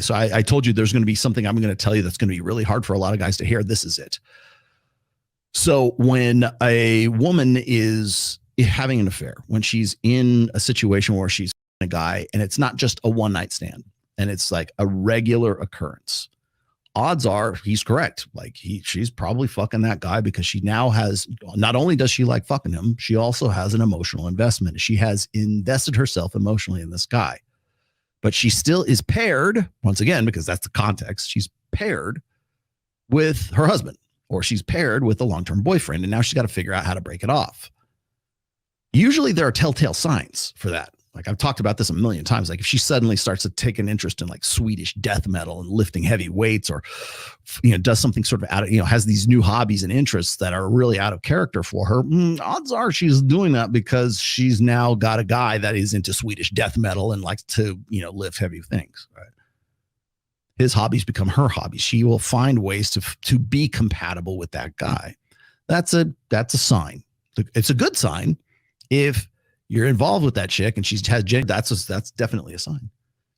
So I told you there's going to be something I'm going to tell you that's going to be really hard for a lot of guys to hear. This is it. So when a woman is having an affair, when she's in a situation where she's a guy and it's not just a one night stand and it's like a regular occurrence, odds are he's correct. Like she's probably fucking that guy because she now has, not only does she like fucking him, she also has an emotional investment. She has invested herself emotionally in this guy, but she still is paired, once again, because that's the context. She's paired with her husband, or she's paired with a long-term boyfriend, and now she's got to figure out how to break it off. Usually there are telltale signs for that. Like I've talked about this a million times. Like if she suddenly starts to take an interest in like Swedish death metal and lifting heavy weights, or, does something sort of out of, has these new hobbies and interests that are really out of character for her. Odds are she's doing that because she's now got a guy that is into Swedish death metal and likes to, lift heavy things. Right. His hobbies become her hobbies. She will find ways to be compatible with that guy. That's a sign. It's a good sign if you're involved with that chick and she's has that's definitely a sign.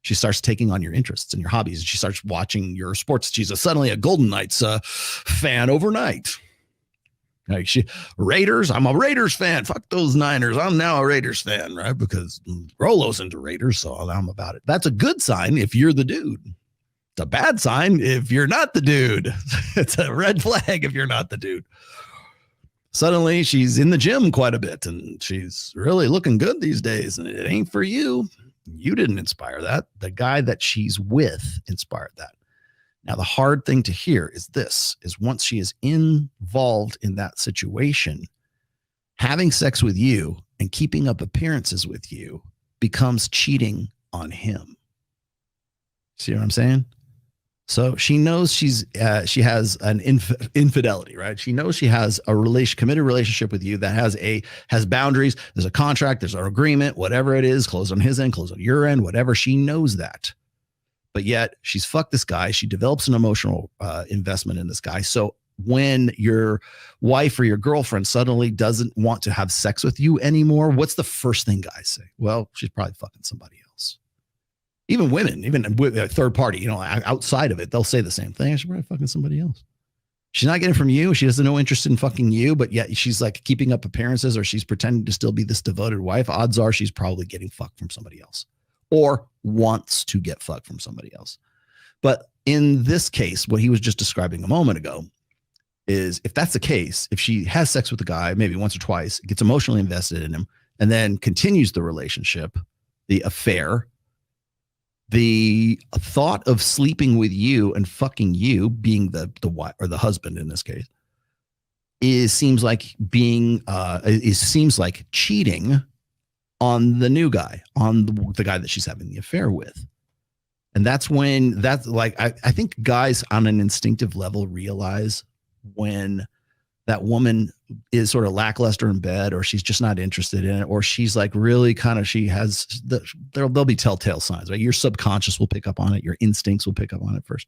She starts taking on your interests and your hobbies, and she starts watching your sports. She's suddenly a Golden Knights fan overnight. Like Raiders, I'm a Raiders fan. Fuck those Niners. I'm now a Raiders fan, right? Because Rollo's into Raiders, so I'm about it. That's a good sign if you're the dude. It's a bad sign if you're not the dude. It's a red flag if you're not the dude. Suddenly she's in the gym quite a bit and she's really looking good these days, and it ain't for you. You didn't inspire that. The guy that she's with inspired that. Now, the hard thing to hear is this, is once she is involved in that situation, having sex with you and keeping up appearances with you becomes cheating on him. See what I'm saying? So she knows she has an infidelity, right? She knows she has a committed relationship with you that has boundaries. There's a contract, there's an agreement, whatever it is, close on his end, close on your end, whatever. She knows that, but yet she's fucked this guy. She develops an emotional investment in this guy. So when your wife or your girlfriend suddenly doesn't want to have sex with you anymore, what's the first thing guys say? Well, she's probably fucking somebody else. Even women, even with a third party, outside of it, they'll say the same thing. She's probably fucking somebody else. She's not getting from you. She has no interest in fucking you, but yet she's like keeping up appearances, or she's pretending to still be this devoted wife. Odds are she's probably getting fucked from somebody else, or wants to get fucked from somebody else. But in this case, what he was just describing a moment ago is, if that's the case, if she has sex with the guy, maybe once or twice, gets emotionally invested in him, and then continues the relationship, the affair, the thought of sleeping with you and fucking you, being the wife or the husband in this case, seems like cheating on the new guy, on the guy that she's having the affair with. And that's when I think guys on an instinctive level realize when that woman is sort of lackluster in bed, or she's just not interested in it, or she's like really kind of, there'll be telltale signs, right? Your subconscious will pick up on it. Your instincts will pick up on it first.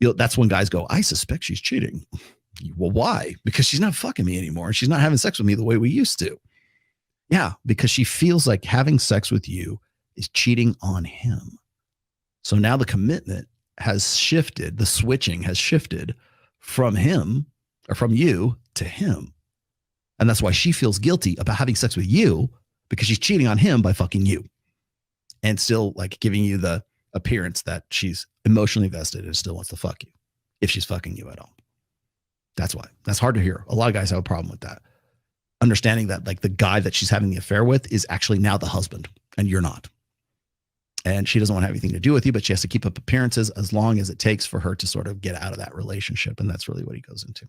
That's when guys go, I suspect she's cheating. Well, why? Because she's not fucking me anymore. She's not having sex with me the way we used to. Yeah, because she feels like having sex with you is cheating on him. So now the commitment has shifted. The switching has shifted from him, or from you, to him. And that's why she feels guilty about having sex with you, because she's cheating on him by fucking you and still like giving you the appearance that she's emotionally vested and still wants to fuck you, if she's fucking you at all. That's why. That's hard to hear. A lot of guys have a problem with that. Understanding that like the guy that she's having the affair with is actually now the husband and you're not. And she doesn't want to have anything to do with you, but she has to keep up appearances as long as it takes for her to sort of get out of that relationship. And that's really what he goes into.